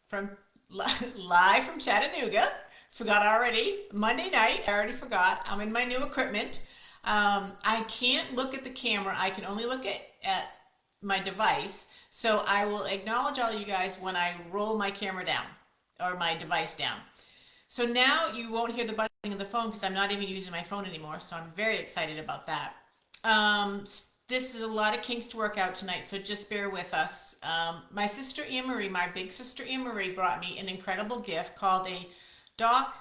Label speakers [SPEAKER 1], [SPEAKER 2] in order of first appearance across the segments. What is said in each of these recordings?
[SPEAKER 1] from live from Chattanooga. Forgot already. Monday night. I already forgot. I'm in my new equipment. I can't look at the camera. I can only look at my device. So I will acknowledge all you guys when I roll my camera down or my device down. So now you won't hear the buzzing of the phone because I'm not even using my phone anymore. So I'm very excited about that. This is a lot of kinks to work out tonight, so just bear with us. My sister Anne Marie, my big sister Anne Marie, brought me an incredible gift called a dock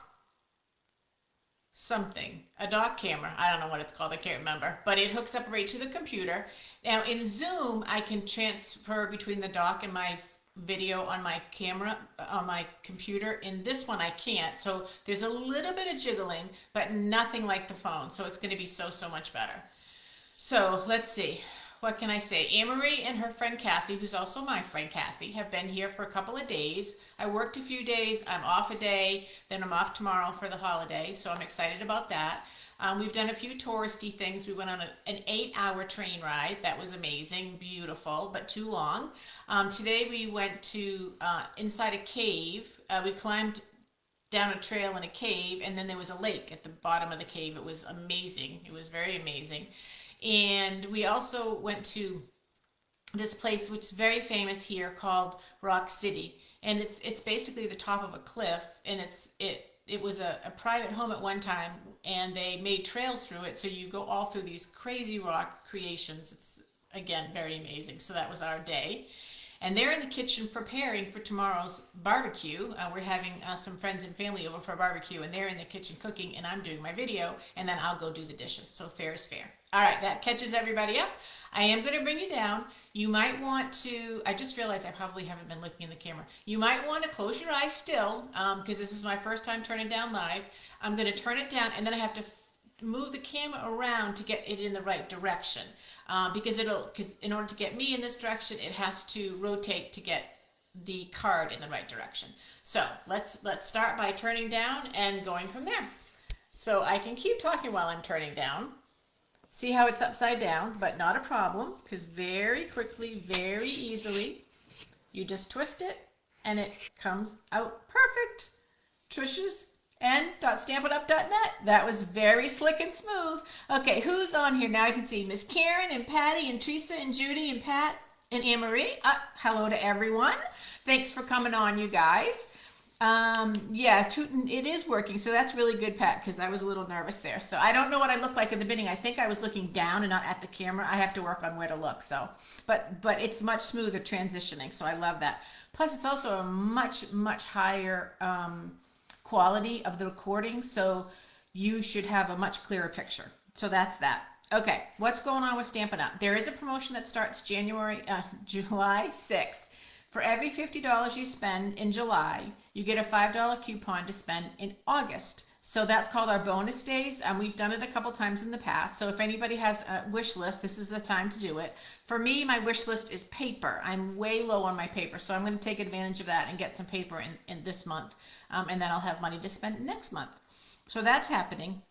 [SPEAKER 1] something, a dock camera. I don't know what it's called, I can't remember, but it hooks up right to the computer. Now in Zoom, I can transfer between the dock and my video on my camera, on my computer. In this one, I can't. So there's a little bit of jiggling, but nothing like the phone. So it's going to be so much better. So let's see. What can I say? Anne-Marie and her friend Kathy, who's also my friend Kathy, have been here for a couple of days. I worked a few days. I'm off a day. Then I'm off tomorrow for the holiday. So I'm excited about that. We've done a few touristy things. We went on an 8-hour train ride. That was amazing, beautiful, but too long. Today we went to inside a cave. We climbed down a trail in a cave, and then there was a lake at the bottom of the cave. It was amazing. It was very amazing. And we also went to this place which is very famous here called Rock City, and it's basically the top of a cliff, and it was a private home at one time, and they made trails through it, so you go all through these crazy rock creations. It's again very amazing. So that was our day. And they're in the kitchen preparing for tomorrow's barbecue. We're having some friends and family over for a barbecue, and they're in the kitchen cooking, and I'm doing my video, and then I'll go do the dishes. So fair is fair. All right, that catches everybody up. I am going to bring you down. You might want to, I just realized I probably haven't been looking in the camera. You might want to close your eyes still, because this is my first time turning down live. I'm going to turn it down, and then I have to move the camera around to get it in the right direction, because in order to get me in this direction, it has to rotate to get the card in the right direction. So let's start by turning down and going from there. So I can keep talking while I'm turning down. See how it's upside down, but not a problem, because very quickly, very easily, you just twist it and it comes out perfect. Trish's and .stampinup.net. That was very slick and smooth. Okay, who's on here? Now I can see Miss Karen and Patty and Teresa and Judy and Pat and Anne Marie. Hello to everyone. Thanks for coming on, you guys. Yeah, it is working, so that's really good, Pat, because I was a little nervous there. So I don't know what I looked like in the beginning. I think I was looking down and not at the camera. I have to work on where to look. So, but it's much smoother transitioning, so I love that. Plus, it's also a much higher quality of the recording, so you should have a much clearer picture. So that's that. Okay, what's going on with Stampin' Up? There is a promotion that starts July 6th. For every $50 you spend in July, you get a $5 coupon to spend in August. So that's called our bonus days. We've done it a couple times in the past. So if anybody has a wish list, this is the time to do it. For me, my wish list is paper. I'm way low on my paper, so I'm going to take advantage of that and get some paper in this month. And then I'll have money to spend next month. So that's happening.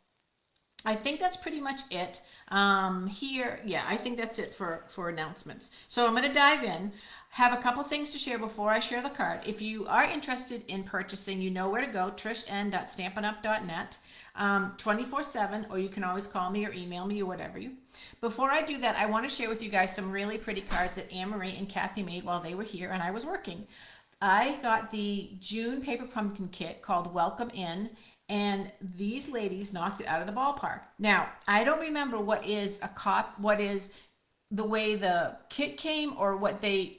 [SPEAKER 1] I think that's pretty much it. I think that's it for announcements. So I'm going to dive in. Have a couple things to share before I share the card. If you are interested in purchasing, you know where to go, trishen.stampinup.net, 24/7, or you can always call me or email me or whatever you. Before I do that, I want to share with you guys some really pretty cards that Anne Marie and Kathy made while they were here and I was working. I got the June paper pumpkin kit called Welcome In, and these ladies knocked it out of the ballpark. Now, I don't remember what is the way the kit came, or what they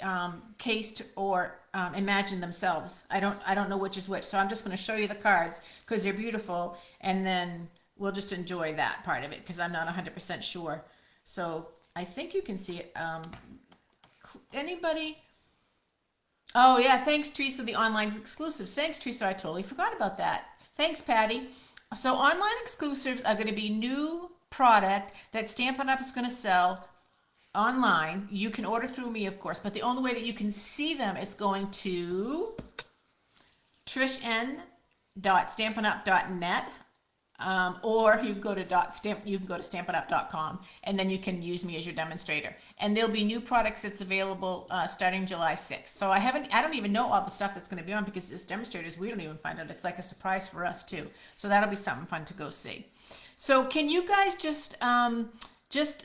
[SPEAKER 1] cased or imagined themselves. I don't know which is which, so I'm just going to show you the cards because they're beautiful, and then we'll just enjoy that part of it because I'm not 100% sure. So I think you can see it. Anybody? Oh yeah, thanks Teresa, the online exclusives. Thanks Teresa, I totally forgot about that. Thanks Patty. So online exclusives are going to be new product that Stampin' Up! Is going to sell online. You can order through me, of course, but the only way that you can see them is going to trishen.stampinup.net. Or you can go to Stampin'up.com, and then you can use me as your demonstrator. And there'll be new products that's available starting July 6th. So I don't even know all the stuff that's going to be on, because as demonstrators, we don't even find out. It's like a surprise for us too. So that'll be something fun to go see. So can you guys just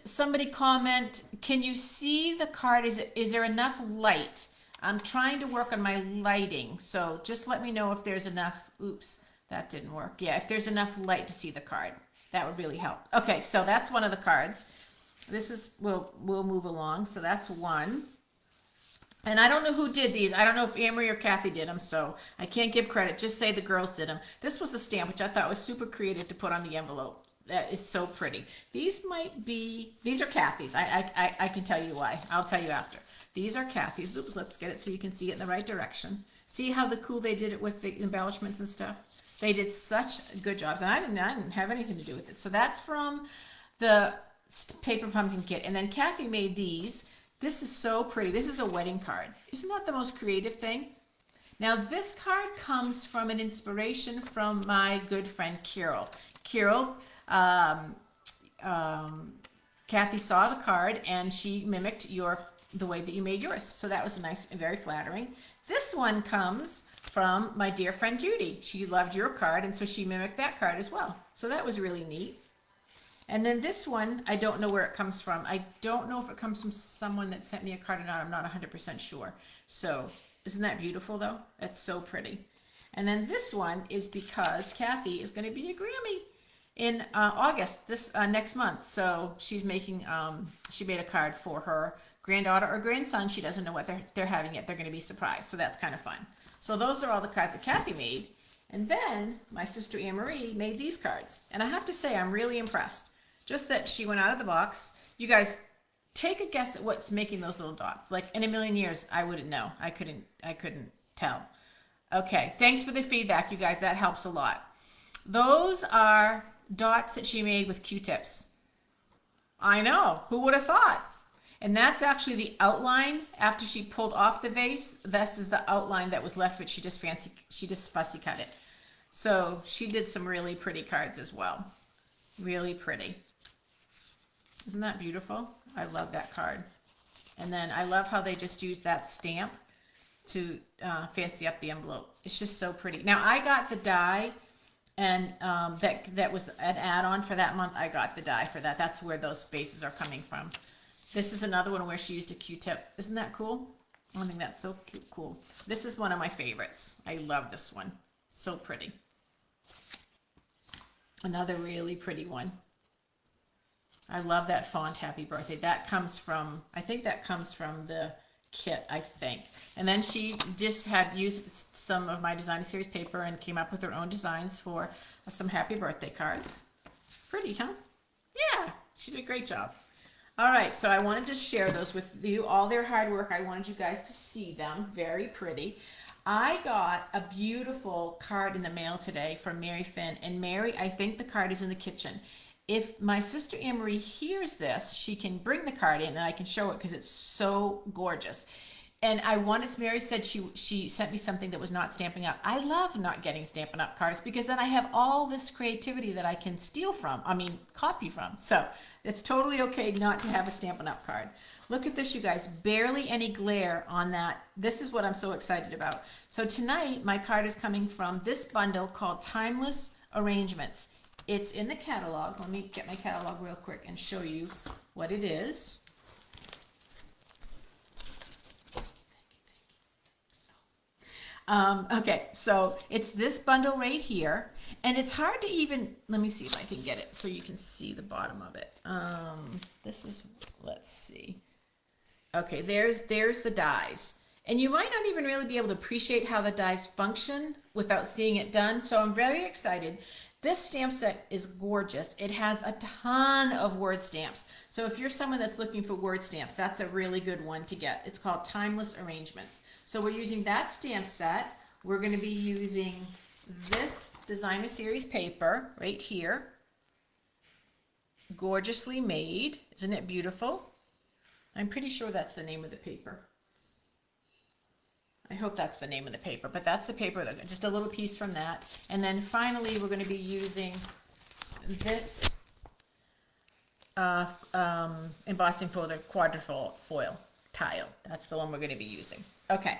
[SPEAKER 1] somebody comment? Can you see the card? Is there enough light? I'm trying to work on my lighting, so just let me know if there's enough. Oops. That didn't work. Yeah, if there's enough light to see the card, that would really help. Okay, so that's one of the cards. This is, we'll move along. So that's one. And I don't know who did these. I don't know if Anne-Marie or Kathy did them, so I can't give credit. Just say the girls did them. This was the stamp, which I thought was super creative to put on the envelope. That is so pretty. These are Kathy's. I can tell you why. I'll tell you after. These are Kathy's. Oops, let's get it so you can see it in the right direction. See how cool they did it with the embellishments and stuff? They did such good jobs, and I didn't have anything to do with it. So that's from the Paper Pumpkin Kit. And then Kathy made these. This is so pretty. This is a wedding card. Isn't that the most creative thing? Now this card comes from an inspiration from my good friend Carol. Carol, Kathy saw the card and she mimicked the way that you made yours. So that was nice and very flattering. This one comes from my dear friend Judy. She loved your card, and so she mimicked that card as well. So that was really neat. And then this one, I don't know where it comes from. I don't know if it comes from someone that sent me a card or not. I'm not 100% sure. So isn't that beautiful though? That's so pretty. And then this one is because Kathy is going to be a Grammy in August, this next month. So she's making, she made a card for her granddaughter or grandson. She doesn't know what they're having yet. They're going to be surprised. So that's kind of fun. So those are all the cards that Kathy made. And then my sister Anne-Marie made these cards. And I have to say, I'm really impressed. Just that she went out of the box. You guys, take a guess at what's making those little dots. Like in a million years, I wouldn't know. I couldn't tell. Okay, thanks for the feedback, you guys. That helps a lot. Those are dots that she made with Q-tips. I know, who would have thought? And that's actually the outline after she pulled off the vase. This is the outline that was left, which she just fussy cut it. So she did some really pretty cards as well. Really pretty. Isn't that beautiful? I love that card. And then I love how they just used that stamp to fancy up the envelope. It's just so pretty. Now I got the die, and that was an add-on for that month. I got the die for that. That's where those bases are coming from. This is another one where she used a Q-tip. Isn't that cool? I think that's so cool. This is one of my favorites. I love this one. So pretty. Another really pretty one. I love that font, Happy Birthday. That comes from, I think that comes from the kit, I think. And then she just had used some of my designer series paper and came up with her own designs for some Happy Birthday cards. Pretty, huh? Yeah, she did a great job. All right, so I wanted to share those with you, all their hard work. I wanted you guys to see them. Very pretty. I got a beautiful card in the mail today from Mary Finn. And Mary, I think the card is in the kitchen. If my sister Anne-Marie hears this, she can bring the card in and I can show it because it's so gorgeous. And Mary said she sent me something that was not Stampin' Up. I love not getting Stampin' Up cards because then I have all this creativity that I can copy from. So it's totally okay not to have a Stampin' Up card. Look at this, you guys. Barely any glare on that. This is what I'm so excited about. So tonight, my card is coming from this bundle called Timeless Arrangements. It's in the catalog. Let me get my catalog real quick and show you what it is. Okay, so it's this bundle right here, and it's hard to even, let me see if I can get it so you can see the bottom of it. Let's see. Okay, there's the dies. And you might not even really be able to appreciate how the dies function without seeing it done, so I'm very excited. This stamp set is gorgeous. It has a ton of word stamps. So if you're someone that's looking for word stamps, that's a really good one to get. It's called Timeless Arrangements. So we're using that stamp set. We're going to be using this designer series paper right here. Gorgeously made. Isn't it beautiful? I'm pretty sure that's the name of the paper. I hope that's the name of the paper, but that's the paper, just a little piece from that. And then finally, we're going to be using this embossing folder quadrifoil tile. That's the one we're going to be using. Okay,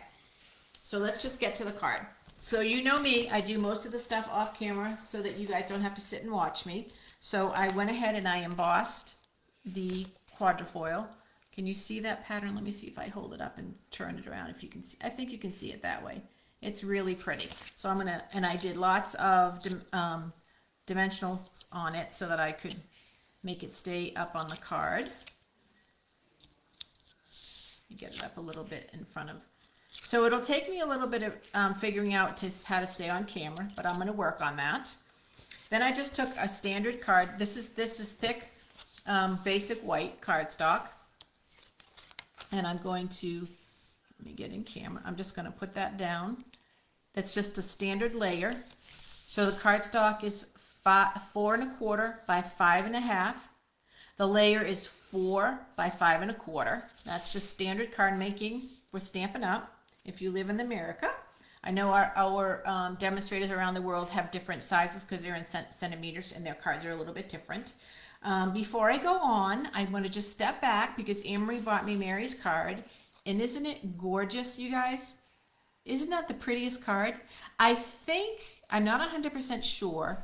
[SPEAKER 1] so let's just get to the card. So you know me, I do most of the stuff off camera so that you guys don't have to sit and watch me. So I went ahead and I embossed the quadrifoil. Can you see that pattern? Let me see if I hold it up and turn it around, if you can see. I think you can see it that way. It's really pretty. So I'm gonna, and I did lots of dimensionals on it so that I could make it stay up on the card. You get it up a little bit in front of. So it'll take me a little bit of figuring out how to stay on camera, but I'm going to work on that. Then I just took a standard card. This is thick, basic white cardstock, and I'm going to, let me get in camera. I'm just going to put that down. That's just a standard layer. So the cardstock is 4 1/4 by 5 1/2. The layer is 4 by 5 1/4. That's just standard card making for Stampin' Up! If you live in America. I know our demonstrators around the world have different sizes because they're in centimeters and their cards are a little bit different. Before I go on, I want to just step back because Anne-Marie bought me Mary's card. And isn't it gorgeous, you guys? Isn't that the prettiest card? I think, I'm not 100% sure.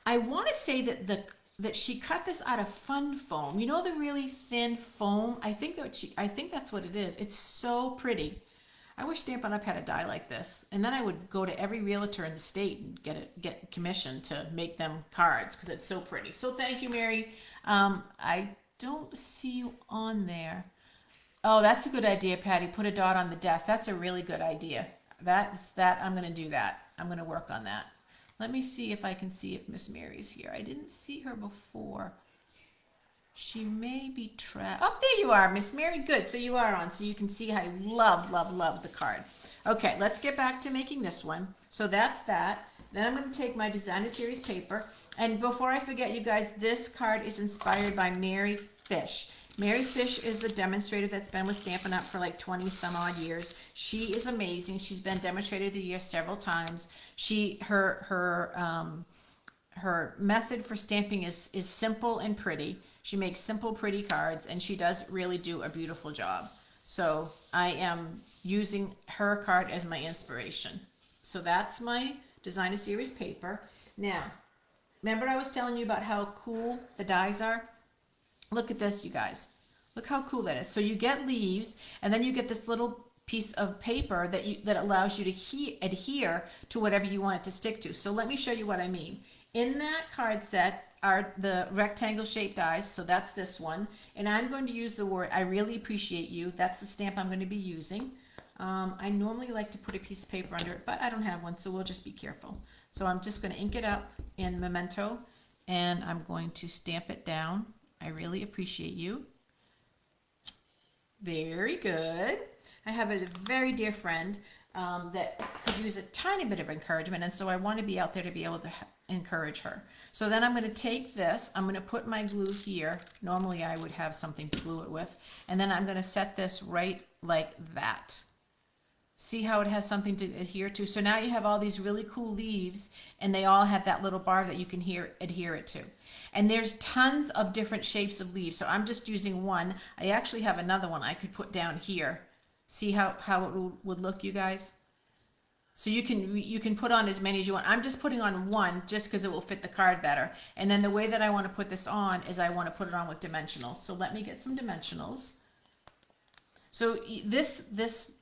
[SPEAKER 1] I want to say that she cut this out of fun foam. You know, the really thin foam? I think that's what it is. It's so pretty. I wish Stampin' Up! Had a die like this. And then I would go to every realtor in the state and get commission to make them cards because it's so pretty. So thank you, Mary. I don't see you on there. Oh, that's a good idea, Patty. Put a dot on the desk. That's a really good idea. I'm going to do that. I'm going to work on that. Let me see if I can see if Miss Mary's here. I didn't see her before. She may be trapped. Oh, there you are, Miss Mary. Good. So you are on. So you can see I love, love, love the card. Okay, let's get back to making this one. So that's that. Then I'm going to take my Designer Series paper. And before I forget, you guys, this card is inspired by Mary Fish. Mary Fish is the demonstrator that's been with Stampin' Up! For like 20 some odd years. She is amazing. She's been Demonstrator of the Year several times. Her method for stamping is simple and pretty. She makes simple, pretty cards, and she does really do a beautiful job. So I am using her card as my inspiration. So that's my Designer Series paper. Now, remember I was telling you about how cool the dies are? Look at this, you guys. Look how cool that is. So you get leaves, and then you get this little piece of paper that allows you to adhere to whatever you want it to stick to. So let me show you what I mean. In that card set are the rectangle shaped dies, so that's this one. And I'm going to use the word, I really appreciate you. That's the stamp I'm going to be using. I normally like to put a piece of paper under it, but I don't have one, so we'll just be careful. So I'm just going to ink it up in Memento, and I'm going to stamp it down. I really appreciate you. Very good. I have a very dear friend that could use a tiny bit of encouragement, and so I want to be out there to be able to encourage her. So then I'm going to take this, I'm going to put my glue here. Normally I would have something to glue it with, and then I'm going to set this right like that. See how it has something to adhere to? So now you have all these really cool leaves, and they all have that little bar that you can adhere it to. And there's tons of different shapes of leaves, so I'm just using one. I actually have another one I could put down here. See how it would look, you guys? So you can put on as many as you want. I'm just putting on one just because it will fit the card better. And then the way that I want to put this on is I want to put it on with dimensionals. So let me get some dimensionals. So this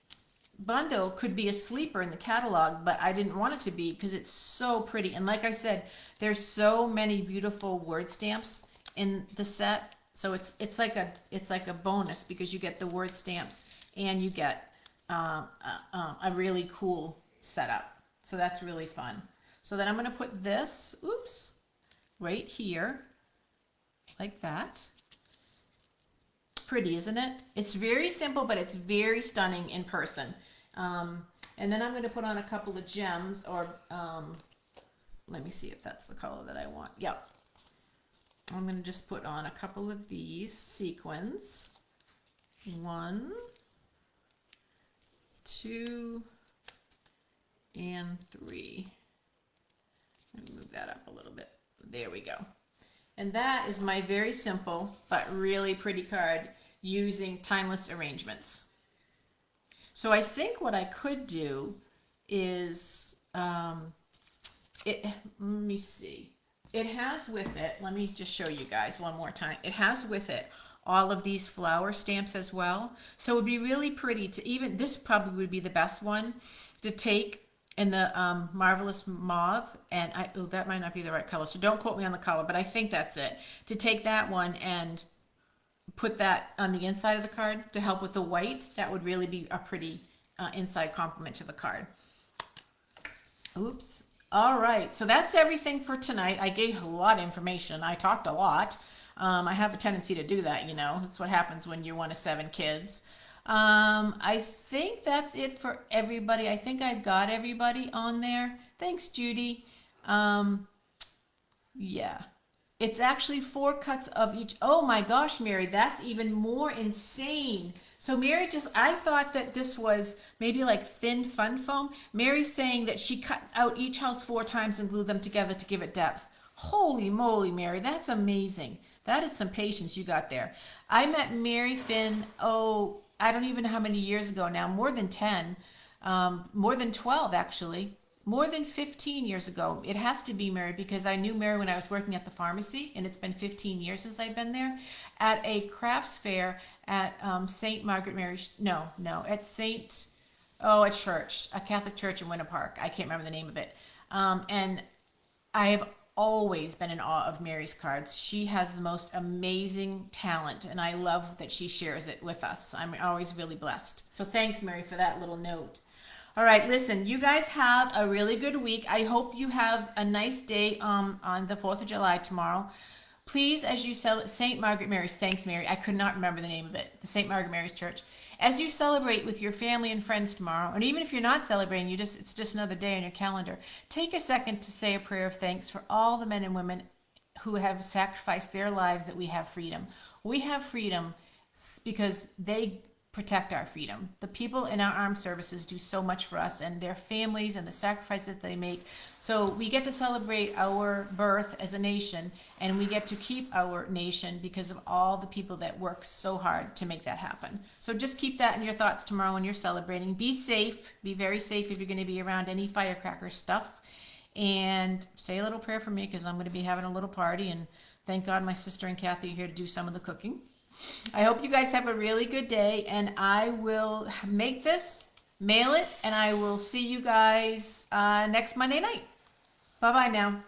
[SPEAKER 1] bundle could be a sleeper in the catalog, but I didn't want it to be because it's so pretty. And like I said, there's so many beautiful word stamps in the set. So it's like a bonus because you get the word stamps and you get a really cool setup. So that's really fun. So then I'm going to put this, right here, like that. Pretty, isn't it? It's very simple, but it's very stunning in person. And then I'm going to put on a couple of gems, or let me see if that's the color that I want. Yep. I'm going to just put on a couple of these sequins. 1, 2, and 3. Let me move that up a little bit. There we go. And that is my very simple but really pretty card using timeless arrangements. So I think what I could do is, let me see. It has with it, let me just show you guys one more time. It has with it all of these flower stamps as well. So it would be really pretty to even, this probably would be the best one to take in the Marvelous Mauve, and that might not be the right color, so don't quote me on the color, but I think that's it. To take that one and put that on the inside of the card to help with the white, that would really be a pretty inside complement to the card. Oops. All right, so that's everything for tonight. I gave a lot of information. I talked a lot. I have a tendency to do that, you know. That's what happens when you're one of 7 kids. I think that's it for everybody. I think I've got everybody on there. Thanks, Judy. Yeah. It's actually 4 cuts of each. Oh my gosh, Mary, that's even more insane. So Mary I thought that this was maybe like thin fun foam. Mary's saying that she cut out each house 4 times and glued them together to give it depth. Holy moly, Mary, that's amazing. That is some patience you got there. I met Mary Finn, I don't even know how many years ago now, more than 10, more than 12 actually. More than 15 years ago. It has to be Mary, because I knew Mary when I was working at the pharmacy, and it's been 15 years since I've been there, at a crafts fair at St. Margaret Mary's, a church, a Catholic church in Winter Park. I can't remember the name of it. And I have always been in awe of Mary's cards. She has the most amazing talent, and I love that she shares it with us. I'm always really blessed. So thanks, Mary, for that little note. All right, listen, you guys have a really good week. I hope you have a nice day on the 4th of July tomorrow. Please, as you celebrate St. Margaret Mary's, thanks, Mary. I could not remember the name of it, the St. Margaret Mary's Church. As you celebrate with your family and friends tomorrow, and even if you're not celebrating, it's just another day on your calendar, take a second to say a prayer of thanks for all the men and women who have sacrificed their lives that we have freedom. We have freedom because they protect our freedom. The people in our armed services do so much for us, and their families and the sacrifice that they make. So we get to celebrate our birth as a nation, and we get to keep our nation because of all the people that work so hard to make that happen. So just keep that in your thoughts tomorrow when you're celebrating. Be safe. Be very safe if you're going to be around any firecracker stuff. And say a little prayer for me, because I'm going to be having a little party, and thank God my sister and Kathy are here to do some of the cooking. I hope you guys have a really good day, and I will make this, mail it, and I will see you guys next Monday night. Bye-bye now.